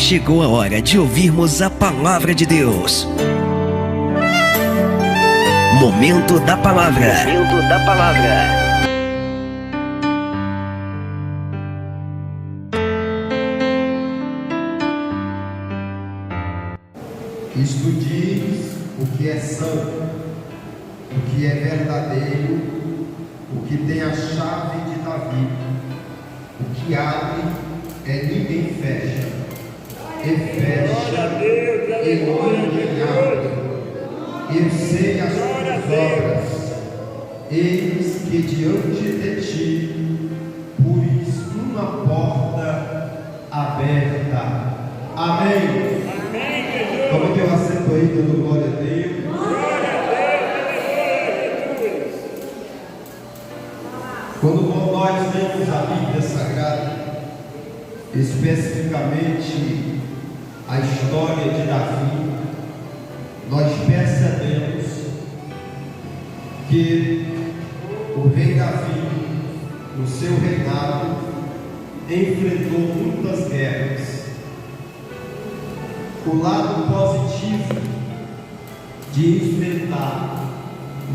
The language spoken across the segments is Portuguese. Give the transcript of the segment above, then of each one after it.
chegou a hora de ouvirmos a palavra de Deus. Momento da palavra. Momento da palavra. Isto diz o que é santo, o que é verdadeiro, o que tem a chave de Davi, o que abre ninguém fecha, e fecha e ninguém abre. Eu sei as tuas obras, eis que diante de ti pus uma porta aberta. Amém. Toma teu assento aí, dando glória a Deus. Glória a Deus, Jesus. Quando nós lemos a Bíblia Sagrada, especificamente a história de Davi, nós percebemos que o rei Davi, no seu reinado, enfrentou muitas guerras. O lado positivo de enfrentar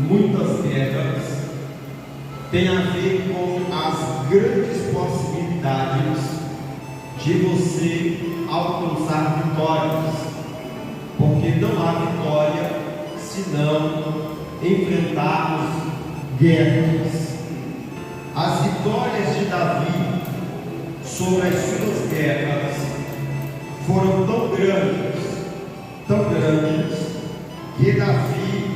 muitas guerras tem a ver com as grandes possibilidades de você alcançar vitórias, porque não há vitória se não enfrentarmos guerras. As vitórias de Davi sobre as suas guerras foram tão grandes, que Davi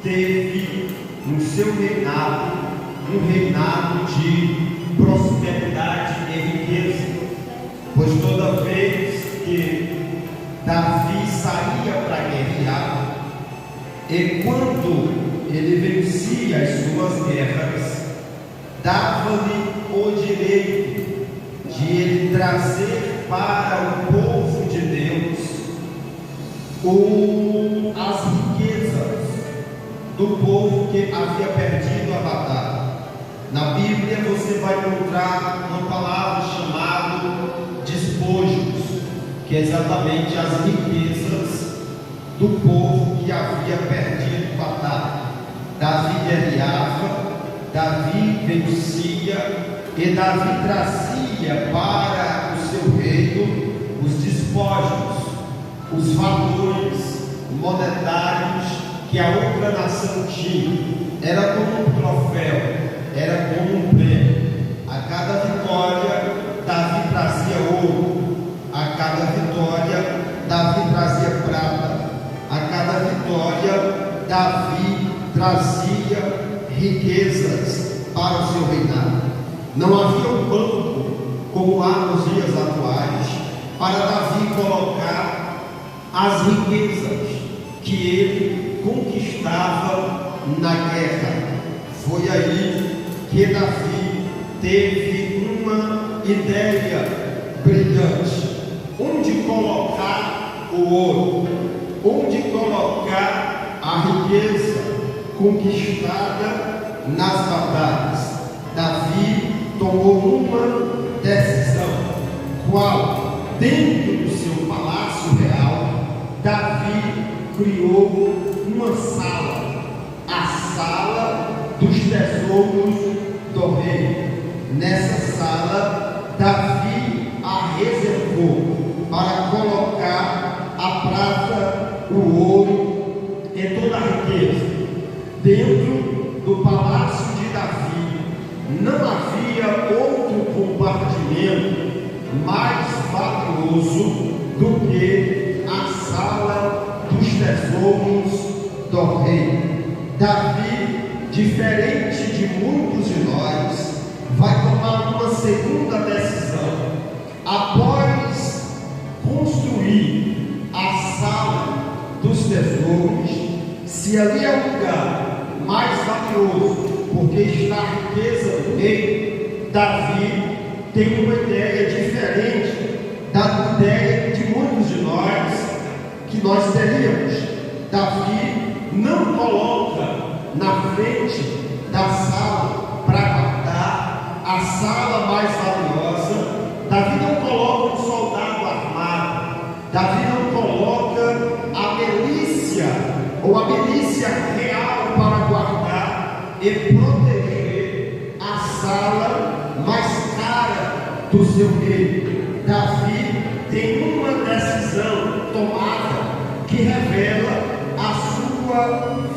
teve no seu reinado um reinado de prosperidade e riqueza, pois toda vez que Davi saía para guerrear, e quando ele vencia as suas guerras, dava-lhe o direito de ele trazer para o povo de Deus as riquezas do povo que havia perdido a batalha. Na Bíblia você vai encontrar uma palavra chamada despojos, que é exatamente as riquezas do povo que havia perdido a batalha. Davi guerreava, Davi vencia e Davi trazia para o seu reino os despojos, os valores monetários que a outra nação tinha. Era como um troféu, era como um prêmio. A cada vitória, Davi trazia ouro. A cada vitória, Davi trazia prata. A cada vitória, Davi trazia riquezas para o seu reinado. Não havia um banco como há nos dias atuais para Davi colocar as riquezas que ele conquistava na guerra. Foi aí que Davi teve uma ideia brilhante: onde colocar o ouro, onde colocar a riqueza conquistada nas batalhas. Davi tomou uma decisão, qual, dentro do seu palácio real, Davi criou uma sala, a sala dos tesouros do rei. Nessa sala, Davi a reservou para colocar a prata, o ouro e toda a riqueza. Dentro do palácio de Davi não havia outro compartimento mais valioso do que a sala dos tesouros do rei. Davi, diferente de muitos de nós, vai tomar uma segunda decisão. Após construir a sala dos tesouros, se ali é o lugar mais valioso, porque está a riqueza do rei, Davi tem uma ideia diferente da ideia de muitos de nós que nós teríamos. Davi não coloca na frente da sala para guardar a sala mais valiosa. Davi não coloca um soldado armado Davi não coloca a milícia ou a milícia real para guardar e proteger a sala mais cara do seu rei. Davi tem uma decisão tomada que revela a sua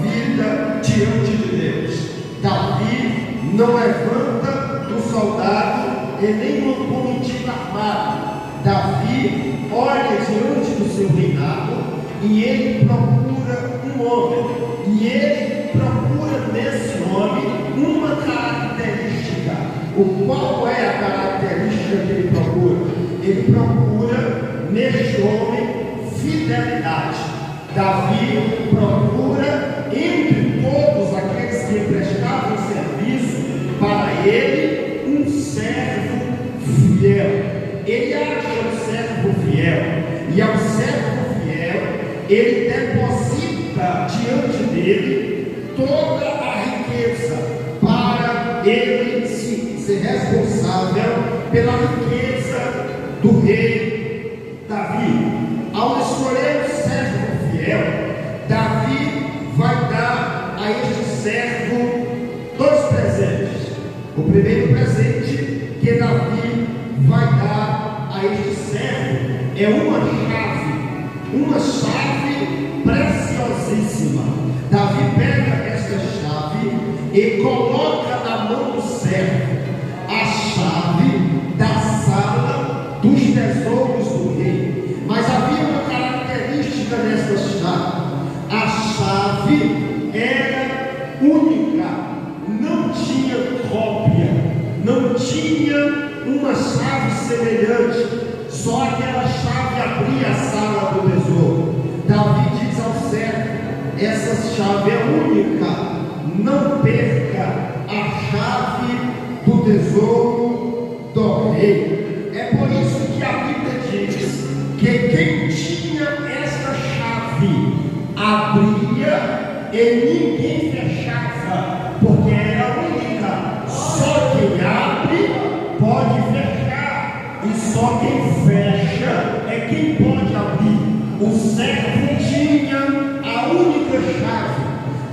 vida diante de Deus. Davi não levanta um soldado e nem uma comitiva armada. Davi olha diante do seu reinado e ele procura um homem, e ele procura nesse homem uma característica. Qual é a característica que ele procura? Ele procura neste homem fidelidade. Davi procura entre todos aqueles que prestavam serviço para ele um servo fiel. Ele acha um servo fiel, e ao servo fiel ele deposita diante dele toda a riqueza para ele ser responsável pela riqueza do rei Davi. Ao escolher o servo fiel, Davi vai dar a este servo dois presentes. O primeiro presente que Davi vai dar a este servo é uma chave preciosíssima. Davi pega esta chave e coloca na mão do servo a chave da sala dos tesouros do rei. Mas havia uma característica desta chave: a chave era única, não tinha cópia, não tinha uma chave semelhante. Só aquela chave abria a sala do tesouro. Davi diz ao servo: essa chave é única, não perca a chave do tesouro do rei. É por isso que a Bíblia diz que quem tinha esta chave abria e ninguém fechava, porque era única. Só quem abre pode fechar, e só quem fecha é quem pode abrir. O servo tinha a única chave.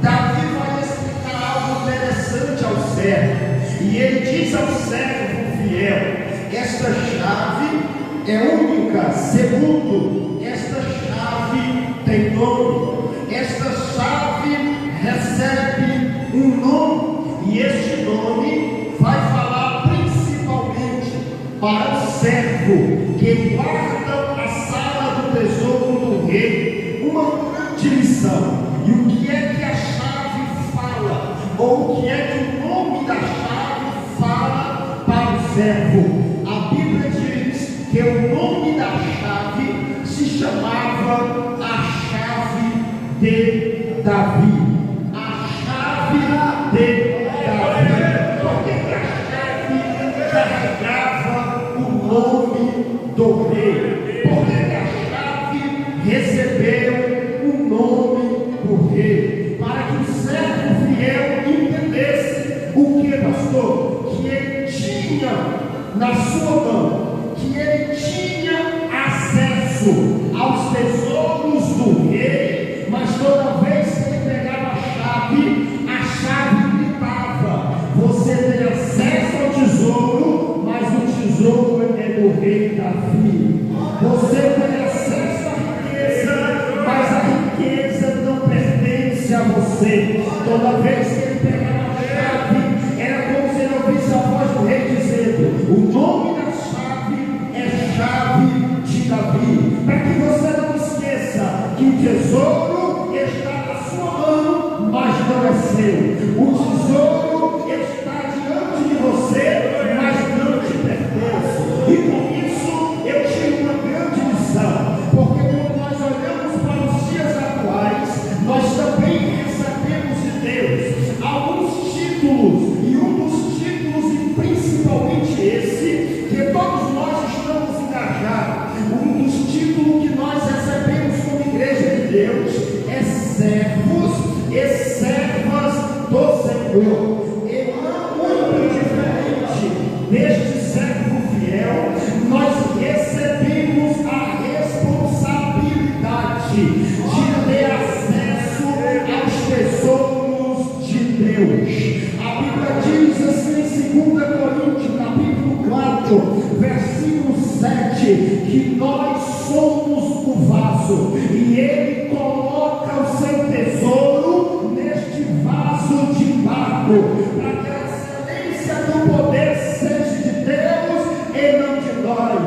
Davi vai explicar algo interessante ao servo, e ele diz ao servo fiel: esta chave é única. Segundo, esta chave tem nome. Esta chave recebe um nome, e este nome vai falar principalmente para o servo que guarda a sala do tesouro do rei uma grande lição. E o que é que a chave fala? Ou o que é que o nome da chave fala para o servo? A Bíblia diz que o nome da chave se chamava a chave de Davi. A chave de Davi. Porque a chave carregava o nome do rei. Porque a chave recebeu o nome do rei. Para que o servo fiel entendesse o que, pastor? Que ele tinha na sua mão, que ele tinha acesso aos tesouros do rei, mas toda vez que ele pegava a chave gritava: você tem acesso ao tesouro, mas o tesouro é do rei Davi. Você tem acesso à riqueza, mas a riqueza não pertence a você. Toda vez que ele pegava a chave, era como se ele ouvisse a voz do rei dizendo: o nome da chave é chave de Davi. Para que você não esqueça que o tesouro está na sua mão, mas não é seu. O tesouro está diante de você, mas não te pertence. E por isso eu tive uma grande lição, porque quando nós olhamos para os dias atuais, nós também recebemos de Deus alguns títulos, e um dos títulos, e principalmente esse, que todos nós estamos engajados. Um dos títulos que nós recebemos como igreja de Deus é servos e servas do Senhor. E não muito diferente deste servo fiel, nós recebemos a responsabilidade que nós somos o vaso e Ele coloca o seu tesouro neste vaso de barro, para que a excelência do poder seja de Deus e não de nós.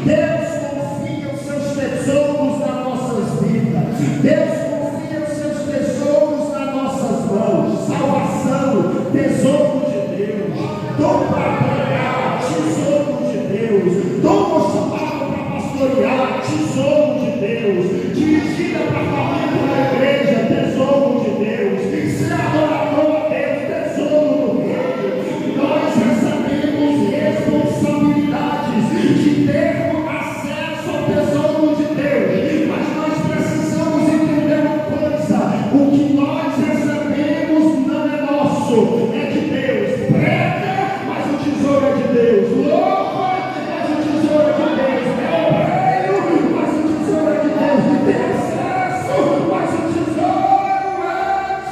Deus confia os seus tesouros nas nossas vidas. Deus confia os seus tesouros nas nossas mãos. Salvação, tesouro de Deus. Dom para pregar, tesouro de Deus. Dom chamado para pastorear, tesouro de Deus. Dirigida para a família da igreja, tesouro de Deus. Ser adorador a Deus, tesouro do reino. Nós recebemos responsabilidades de ter acesso ao tesouro de Deus, mas nós precisamos entender uma coisa: o que nós recebemos não é nosso, é de Deus. Prega, mas o tesouro é de Deus. Louva, mas o tesouro é de Deus. É obreiro, mas o tesouro é de Deus. Tem acesso, mas o tesouro é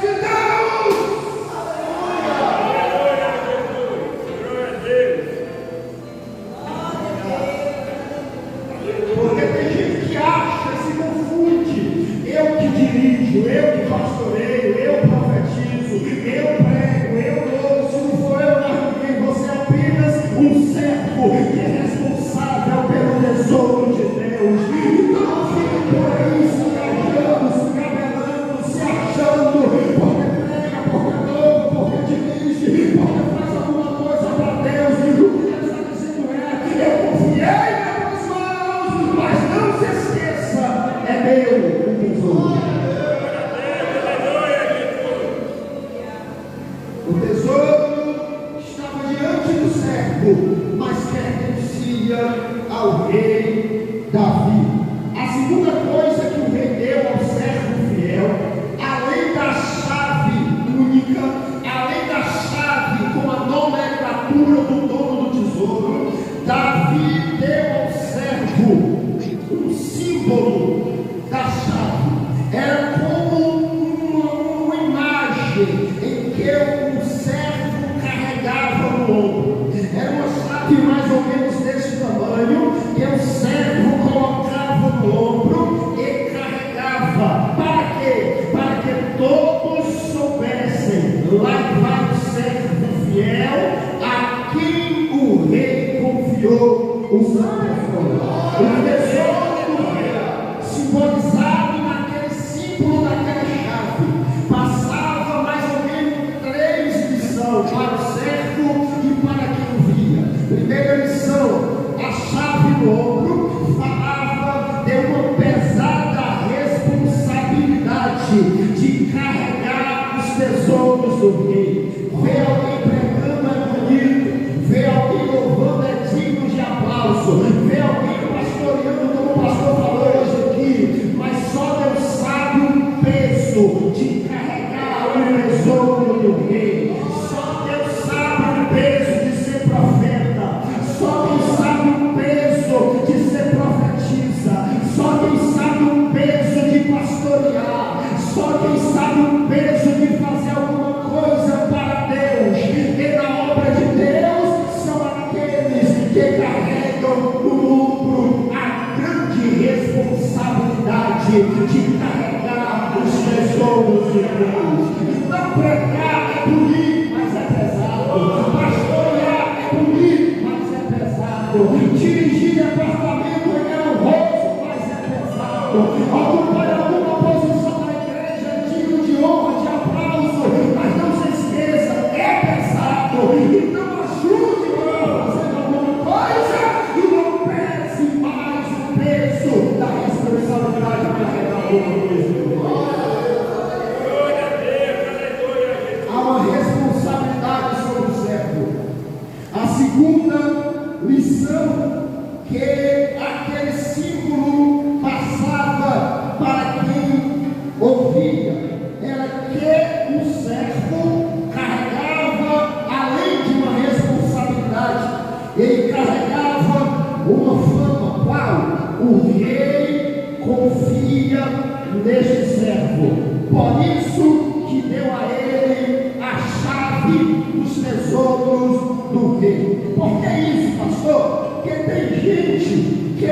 de Deus. Porque tem gente que acha, se confunde. Eu que dirijo, eu que pastoreio, eu profetizo, eu prego, eu louvo. Se não for eu, não é ninguém. Você é apenas um servo que é responsável pelo tesouro de Deus. Então não fique por aí se engajando, se cabelando, se achando, porque prega, porque louva, porque dirige, porque faz alguma coisa para Deus. O que Deus está dizendo é: eu confiei nas mãos, mas não se esqueça, é meu o tesouro. O tesouro estava diante do servo, mas pertencia ao rei Davi. A segunda coisa que o rei deu ao servo fiel, além da chave única, além da chave com a nomenclatura do dono do tesouro, Davi deu ao servo um símbolo da chave. Era como uma imagem em que o servo carregava no ombro. Era uma chave mais ou menos desse tamanho, que o servo colocava no ombro e carregava. Para quê? Para que todos soubessem: lá vai o servo fiel a quem o rei confiou o seu tesouro. O tesouro do rei, simbolizado naquele símbolo daquela chave, passava mais ou menos 3 lições para o servo e para quem o via. Primeira lição: a chave no ombro falava de uma pesada responsabilidade de carregar os tesouros do rei. Ver alguém pregando é bonito, ver alguém louvando é digno de aplauso, ver alguém pastoreando como o pastor falou hoje aqui, mas só Deus sabe o peso de carregar o tesouro do rei. Só Deus sabe o peso de ser profeta, só quem sabe o peso de ser profetisa, só quem sabe o peso de pastorear, só quem sabe o peso de fazer alguma coisa para Deus e na obra de Deus são aqueles que carregam no ombro a grande responsabilidade de carregar os tesouros de Deus. Não pregar é bonito, mas é pesado. Pastorear é bonito, mas é pesado. Dirigir departamento é honroso, mas é pesado. Ocupar alguma posição na igreja é digno de honra, de aplauso, mas não se esqueça, é pesado. Então ajude a fazer alguma coisa e não pese mais o peso da responsabilidade de carregar alguma coisa. Há uma responsabilidade sobre o servo. A segunda lição que aquele símbolo passava para quem ouvia era que o servo carregava, além de uma responsabilidade, ele carregava uma fama. Qual? O rei confia neste servo. Por isso que deu a ele a chave dos tesouros do rei. Por que isso, pastor? Porque tem gente que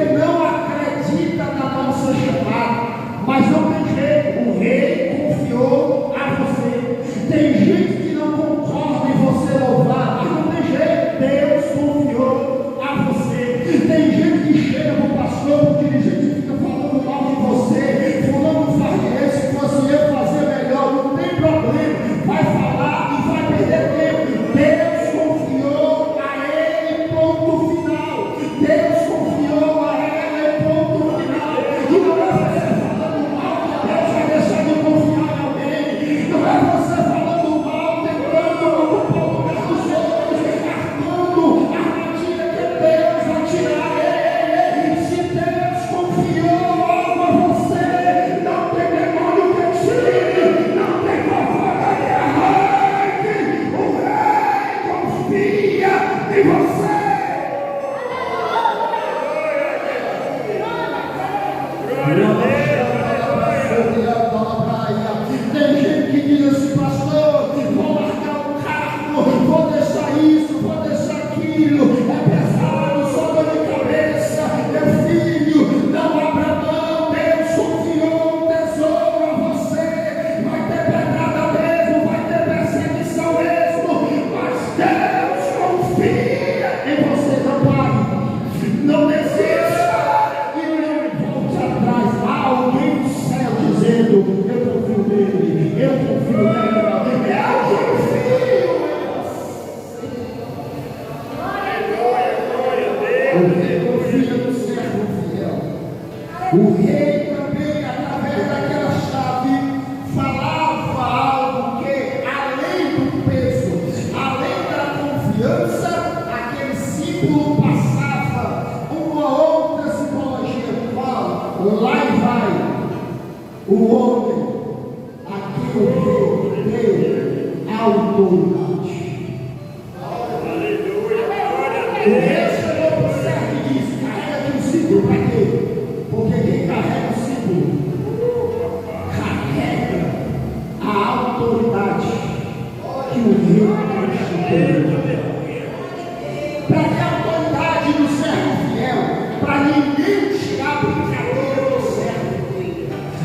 que chega para o pastor, porque a gente fica falando mal de você, fulano faz isso, se fosse eu fazer melhor, não tem problema, vai falar e vai perder tempo. Deus confiou a ele, ponto final. Deus confiou a ele, ponto final. E não é você falando mal que Deus vai deixar de confiar em alguém. Não é você falando mal, tentando ocupar o lugar dos outros, armando a armadilha que Deus vai tirar ele. Se Deus confiou algo a você, não tem demônio que tire, não tem fofoca que arranque. O rei confia em você. Tem gente que diz assim, pastor, vou largar o carro, vou deixar isso, vou deixar aquilo, é pesado, só dor de cabeça. Meu filho, não abra mão, Deus confiou um tesouro a você. Vai ter pedrada mesmo, vai ter perseguição mesmo, mas Deus confia em você. Não pare, não desista e não volte atrás. Há alguém no céu dizendo, eu confio nele, eu confio nela, eu confio em você. O rei confia no servo fiel. O rei também, através daquela chave, falava algo que, além do peso, além da confiança, aquele símbolo passava uma outra simbologia. Qual? Lá e vai o homem a quem o rei deu autoridade. O rei chegou para o servo e disse: carrega aqui o símbolo. Para quê? Porque quem carrega o símbolo carrega a autoridade que o rei tem. Para que a autoridade do servo fiel, para ninguém tirar a brincadeira do servo,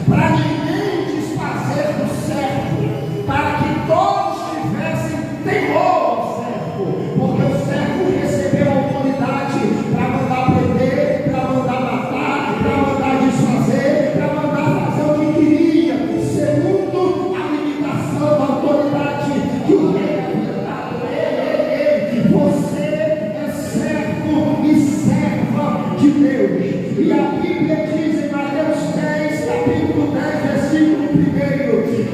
para ninguém desfazer do servo, para que todos tivessem temor ao servo, porque o servo recebeu autoridade para mandar prender, para mandar matar, para mandar desfazer, para mandar fazer o que queria, segundo a limitação da autoridade que o rei havia dado. Ei, você é servo e serva de Deus. E a Bíblia diz em Mateus 10, capítulo 10, versículo 1: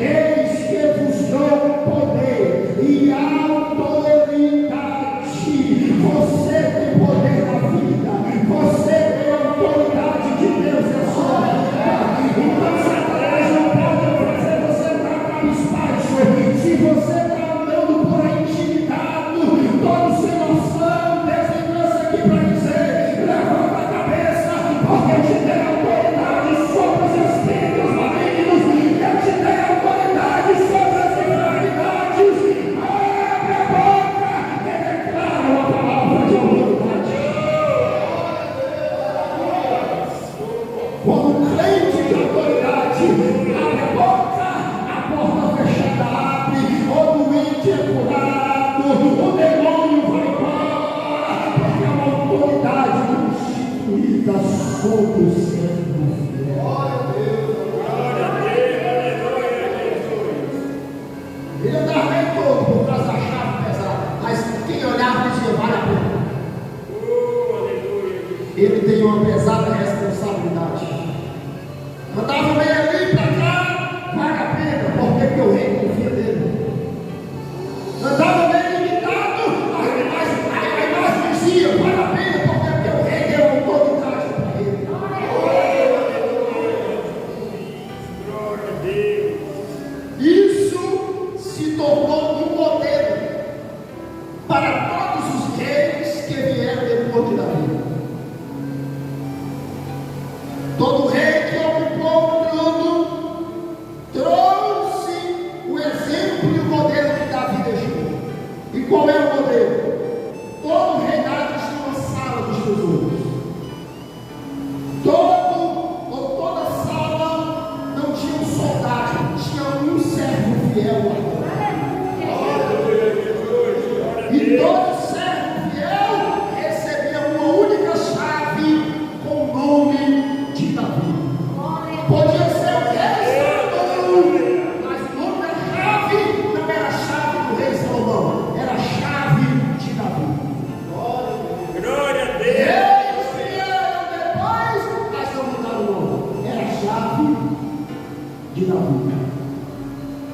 eis que vos dou poder e autoridade. Você tem poder na vida, você tem a autoridade de Deus na sua vida. Então Satanás não pode fazer você estar cabisbaixo. Se você está andando por aí intimidado, todo sem noção, Deus tem trouxe aqui para dizer: levanta a cabeça, porque eu te dei autoridade sobre os espíritos malignos, eu te dei autoridade sobre as enfermidades. Abre a boca e declara uma palavra de autoridade. Como crente de autoridade, abre a boca, a porta fechada abre, o doente é curado, o demônio vai embora, porque é uma autoridade constituída sobre o servo fiel. Ele andava bem todo por trás da chave pesada, mas quem olhava dizia: vale a pena. Ele tem uma pesada responsabilidade. Andava bem ali para cá, vale a pena, porque o rei confia nele. Andava bem limitado, mas nós dizia: vale a pena, porque o rei deu autoridade para ele. Isso se tornou um modelo para todos os reis que vieram depois de Davi. Todo rei que ocupou o trono trouxe o exemplo e o modelo que Davi deixou. E qual é o modelo? Todo reinado tinha uma sala dos tesouros. Toda sala não tinha um soldado, tinha um servo fiel lá. E todo servo fiel recebia uma única chave de Davi.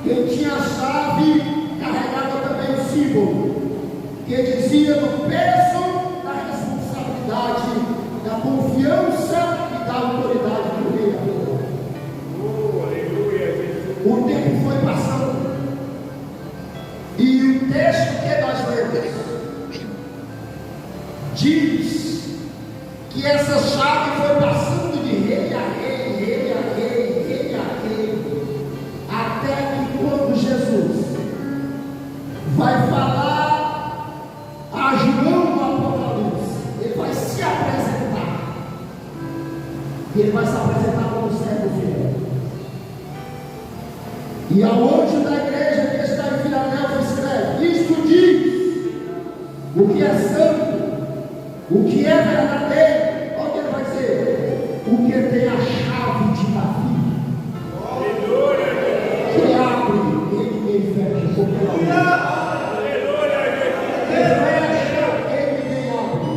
Quem tinha a chave carregava também o símbolo, que dizia do peso da responsabilidade, da confiança e da autoridade do rei Davi. O tempo foi passando e o texto que nós lemos diz que essa chave foi passando de rei a rei, rei a rei, rei a rei, até que quando Jesus vai falar a João do Apocalipse, ele vai se apresentar, e ele vai se apresentar como servo fiel. E ao anjo da igreja que está em Filadélfia escreve: isto diz o que é santo, o que é verdadeiro. Olha o que ele vai dizer: o que tem a chave de Davi, que abre e ninguém fecha, porque ela fecha e ninguém abre.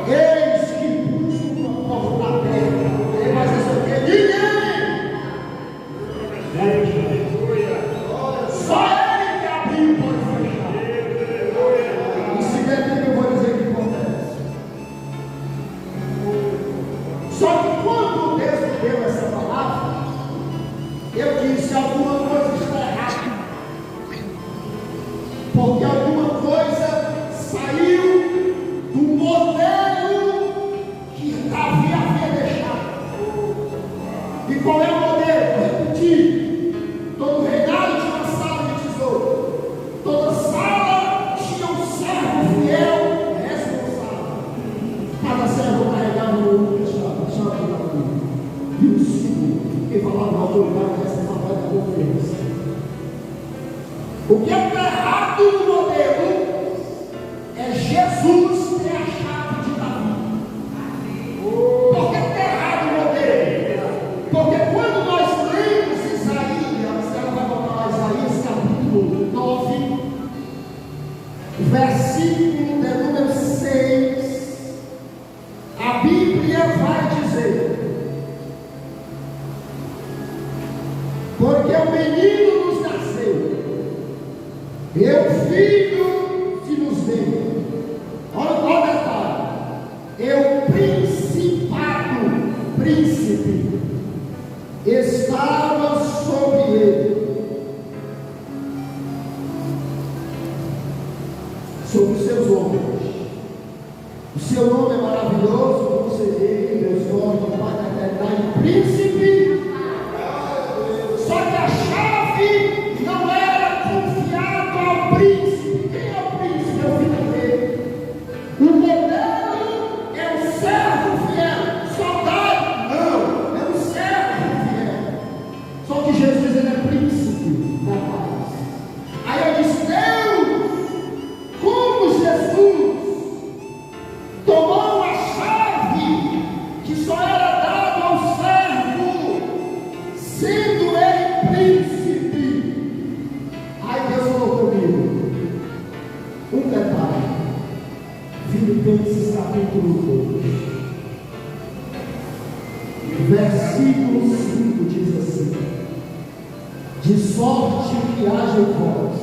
Eis que pus uma porta aberta. Ele vai dizer o que? Ninguém. Só ele que abriu pode fechar. E se der tempo eu vou dizer o que acontece. Só que quando Deus me deu essa palavra, eu disse: alguma coisa está errada, porque alguma coisa saiu do modelo que Davi havia deixado. E qual é o modelo? Vou repetir. Todo reinado tinha uma sala de tesouro. Toda sala tinha um servo fiel responsável. Cada servo carregava um chave da vida. E o segundo, quem falava na autoridade dessa palavra da confiança. O que é errado no modelo é Jesus ter a chave de Davi. Por que é errado o modelo? Porque quando nós lemos Isaías, ela vai voltar lá, Isaías capítulo 9, versículo de número 6, a Bíblia vai dizer: porque o menino nos nasceu, e o filho se nos deu. Olha o detalhe: e o principado, príncipe, estava sobre ele, sobre os seus ombros. O seu nome é maravilhoso, conselheiro, Deus forte, Pai da eternidade, príncipe. Só que a chave não era confiada ao príncipe. Quem é o príncipe? É o filho dele. O modelo é o servo fiel. Soldado? Não, é o servo fiel. Só que Jesus, ele é príncipe da paz. Aí eu disse: Deus, como Jesus tomou a chave que só era dada ao servo, sendo ele príncipe. Aí Deus falou comigo um detalhe. Filipenses capítulo 2, versículo 5 diz assim: de sorte que haja em vós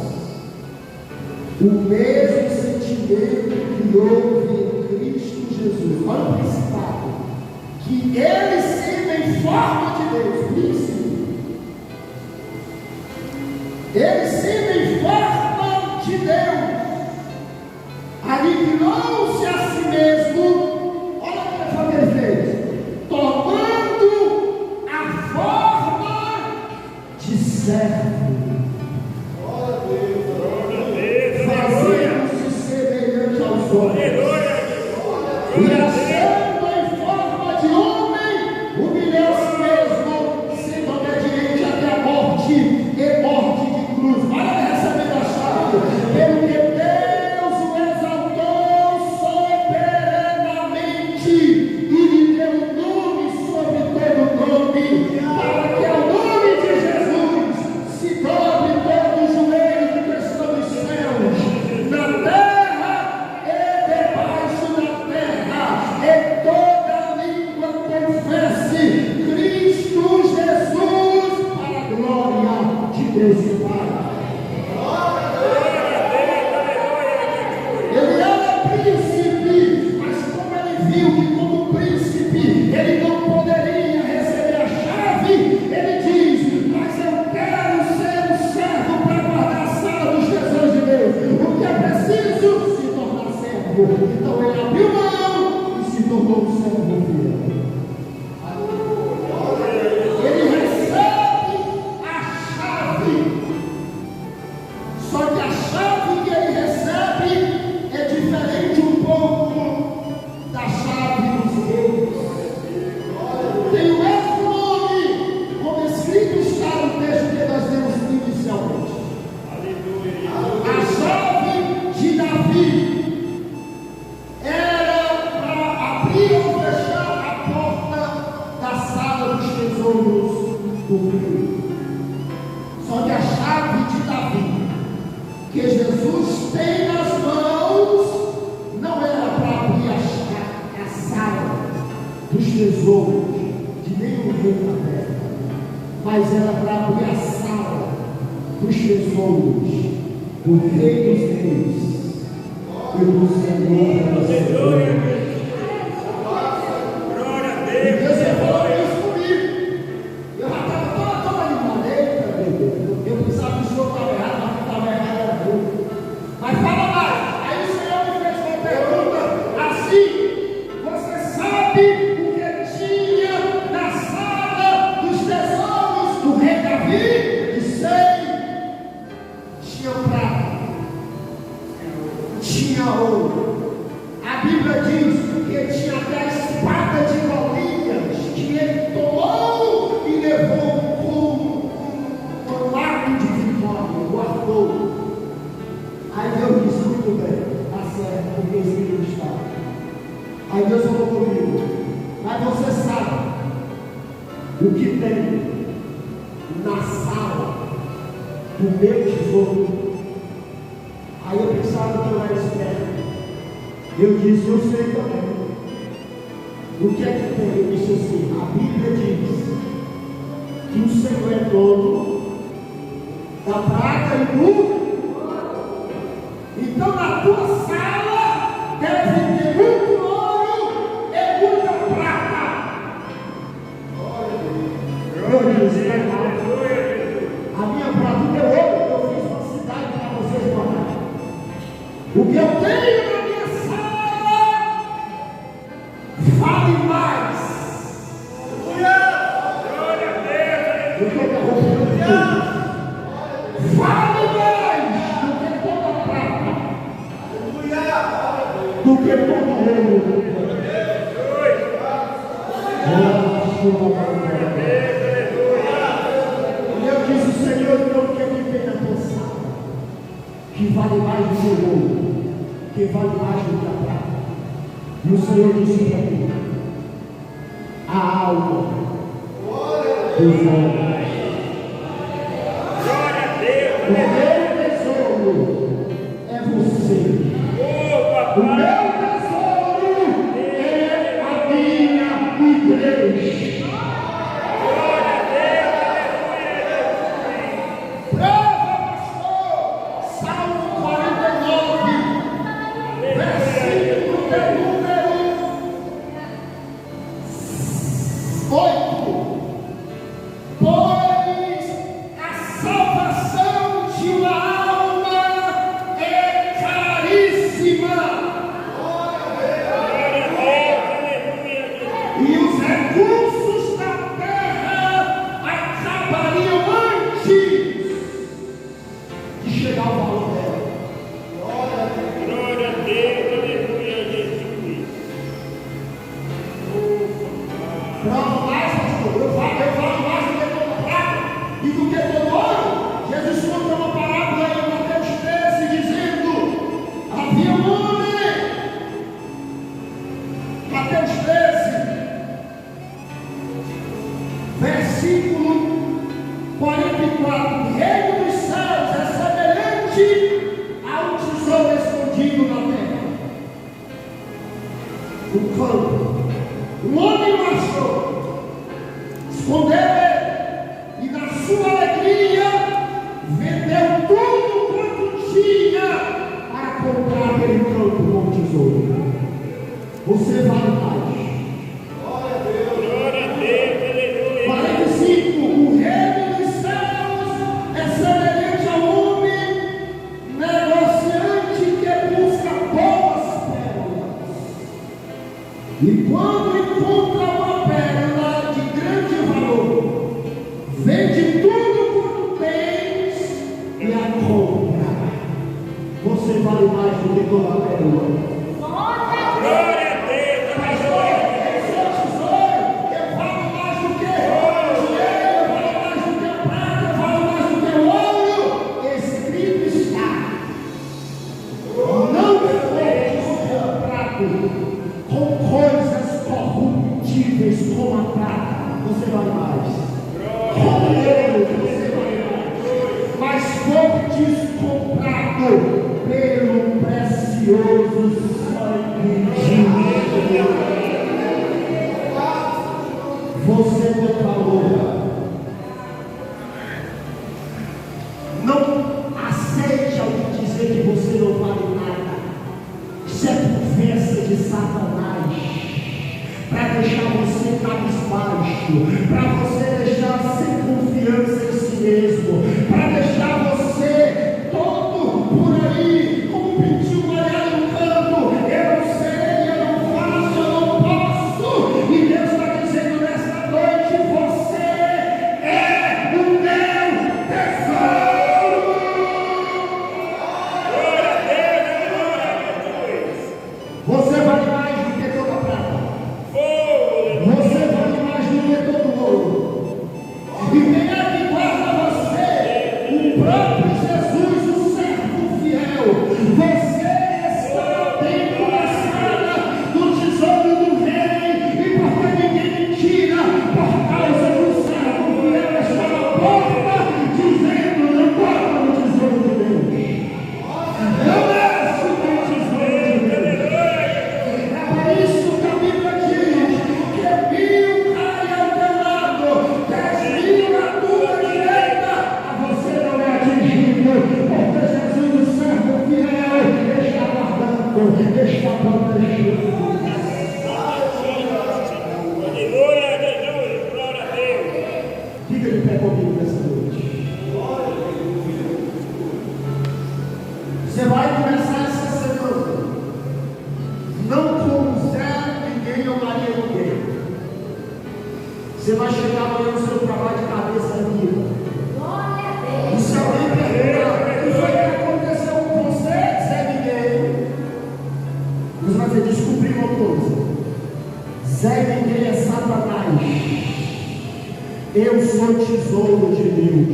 o mesmo sentimento que houve em Cristo Jesus. Olha o principado: que ele sendo em forma de Deus, príncipe, ele sendo em forma de Deus, aniquilou-se a si mesmo. Olha o que ele fez: tomando a forma de servo, fazendo-se semelhante aos homens, e achando em forma de homem, humilhou a si mesmo, sendo obediente até a morte, e morte de cruz. Olha ele recebendo a chave: pelo que Deus o exaltou soberano. bom servo fiel. Ele recebe a chave. Só que a chave que ele recebe é diferente um pouco da chave dos reis. Tem o mesmo nome, como escrito está no texto que nós lemos inicialmente. A chave de Davi era para abrir ou fechar a porta da sala dos tesouros do rei. Só que a chave de Davi, que Jesus tem nas mãos, não era para abrir a sala dos tesouros de nenhum rei na terra, mas era para abrir a sala dos tesouros do Rei dos Reis e do Senhor dos Senhores. E Deus falou isso comigo. Eu já estava toda animada. Eu pensava que o Senhor estava errado, mas que estava errado era eu. Mas fala mais. Aí o Senhor me fez uma pergunta assim: você sabe o que tinha na sala dos tesouros do rei Davi? E sei. Tinha prata, tinha ouro. A Bíblia diz que tinha até a espada de Golias, que ele tomou e levou com um ato de vitória, guardou. Aí Deus disse: muito bem, está certo, porque esse livro está. Aí Deus falou comigo: mas você sabe o que tem na sala do meu tesouro? Aí eu pensava que eu era esperto. Eu disse: eu sei também. O que é que tem? Eu disse assim: a Bíblia diz que o Senhor é dono da prata e do ouro. Então na tua sala deve ter muito ouro e muita prata. Eu disse: a minha prata é ouro, eu fiz uma cidade para vocês morarem. O que eu tenho na minha sala vale mais. Do que a roupa de Deus. Vale mais do que toda a prata. Do que todo o ouro. E eu disse: Senhor, então o que ele tem na tua sala que vale mais do que o ouro, que vale mais do que a prata? E o Senhor disse para mim: a alma dos homens. O meu tesouro é você. O meu tesouro é a minha igreja. Prova, pastor. Salmo 49, versículo de número 8. Pois a salvação de uma alma é caríssima, e os recursos da terra acabariam antes de chegar ao valor dela. Glória a Deus, aleluia, Jesus. Prova mais, pastor. Eu falo mais do que toda prata e do que todo ouro. Jesus conta uma parábola em Mateus 13, dizendo: havia um homem. Mateus 13, versículo 44. O reino dos céus é semelhante a um tesouro escondido na terra. Um campo. Um homem marchou, escondeu ele, e na sua alegria vendeu tudo quanto tinha para comprar aquele campo com tesouro. Você vale mais. Glória a Deus, aleluia. 45. O reino dos céus é semelhante ao homem negociante que busca boas pérolas. E quando encontra uma pérola de grande valor, vende tudo quanto tens e a compra. Você vale mais do que toda a pérola. Glória a Deus, aleluia. Eu valo mais do que dinheiro, eu valo mais do que prata, eu valo mais do que ouro. Escrito está: não foi comprado com coisas corruptíveis como a prata. Você vale mais. Com ouro você vale mais. Mas foi comprado pelo precioso sangue de Jesus. Você tem valor. Não aceite alguém dizer que você não vale nada. Isso é conversa de Satanás, para deixar você cabisbaixo, para você deixar sem confiança em si mesmo, para deixar você todo por aí, como pintinho molhado no campo. Eu não sei, eu não faço, eu não posso. E Deus está dizendo nesta noite: você é o meu tesouro. Glória a Deus, aleluia. Você vale mais do que toda a prata. Você vale mais do que todo o ouro. E quem é que guarda você? O próprio Jesus, o servo fiel. Você está dentro da sala do tesouro do rei. E porque ninguém me tira, por causa do servo fiel está na porta, dizendo: não toca no tesouro de Deus. Não mexe com o tesouro de Deus. É por isso que a Bíblia diz que 1000 caem ao teu lado, 10.000 na tua direita, a você não é atingido, porque Jesus, o servo fiel, está guardando, está protegendo. Aleluia, Jesus, glória a Deus. Fica de pé comigo nessa noite. Você vai começar essa semana não com zero ninguém ou Maria ninguém. Você vai chegar amanhã no seu trabalho de cabeça erguida. E se alguém perguntar o que foi que aconteceu com você, Zé Ninguém, você vai dizer: descobri uma coisa. Zé Ninguém é Satanás. Eu sou tesouro de Deus.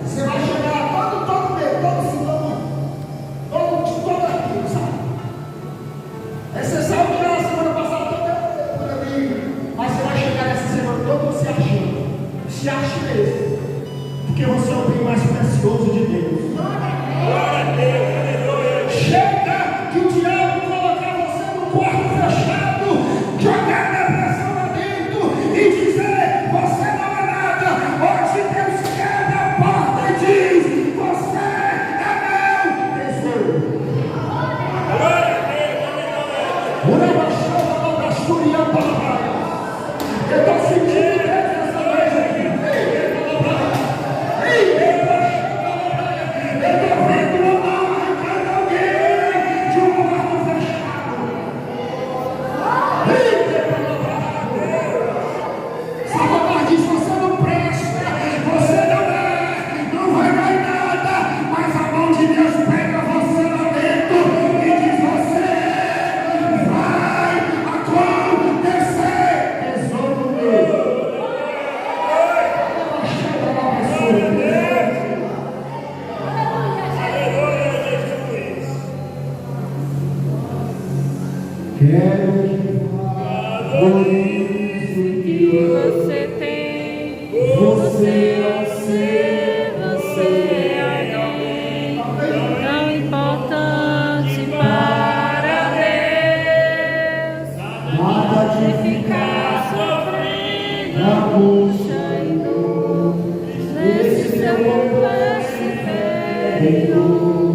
Você vai chegar todo mês, todo semana, todo aquilo, sabe? Você sabe que na semana passada todo por ali, mas você vai chegar nessa semana toda se achando. Se acha mesmo, porque você é o bem mais precioso de Deus. Glória a Deus, aleluia. Chega que o diabo colocar você no quarto fechado, jogar depressão lá dentro e dizer: você não é nada. Hoje Deus quebra a porta e diz: você é meu tesouro. Glória a Deus, aleluia. Eu estou sentindo Deus nessa noite aqui. Eu estou vendo uma mão arrancando alguém de um quarto fechado. Satanás diz: você não presta, você não vai dar nada, mas a mão de Deus pega você lá dentro e diz: você vai acontecer. Tesouro meu. Aleluia, Jesus. Quero que valorize que Você tem, você você é alguém tão importante para Deus. nada de De ficar ficar na sofrendo, bucha e dor, nesse seu complexo interior,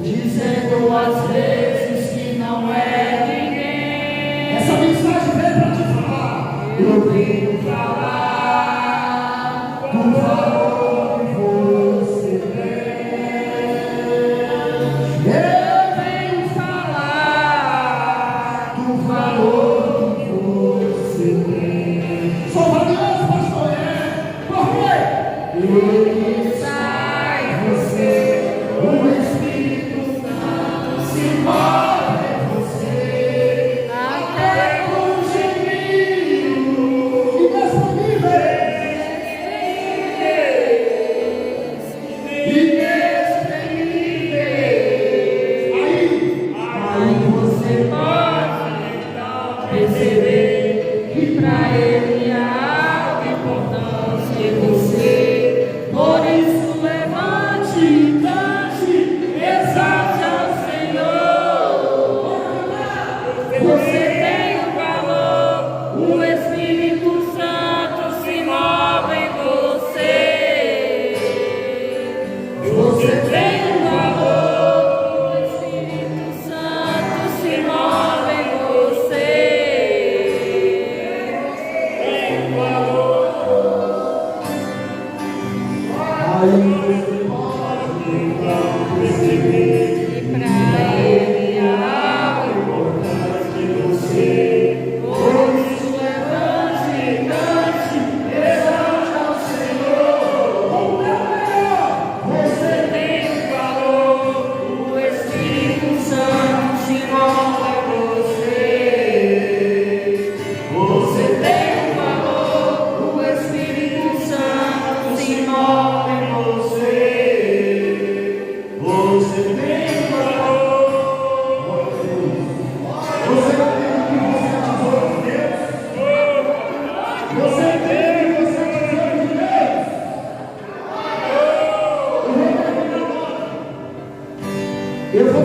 dizendo às vezes que não é ninguém. Essa mensagem veio para te falar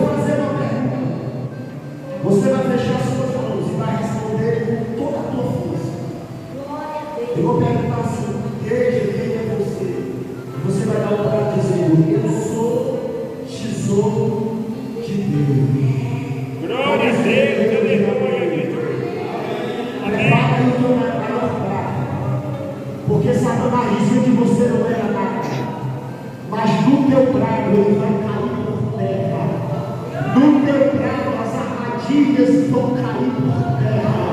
fazer uma pergunta. Você vai fechar suas mãos e vai responder com toda a tua força. Eu vou perguntar assim: igreja, quem é você? Você vai dar o prato dizendo: eu sou tesouro de Deus. Glória a Deus, aleluia, Jesus. Prepara aí o teu maior prato. Porque Satanás dizia que você não era nada. Mas no teu prato ele vai cair por terra. No teu prato as armadilhas vão cair por terra.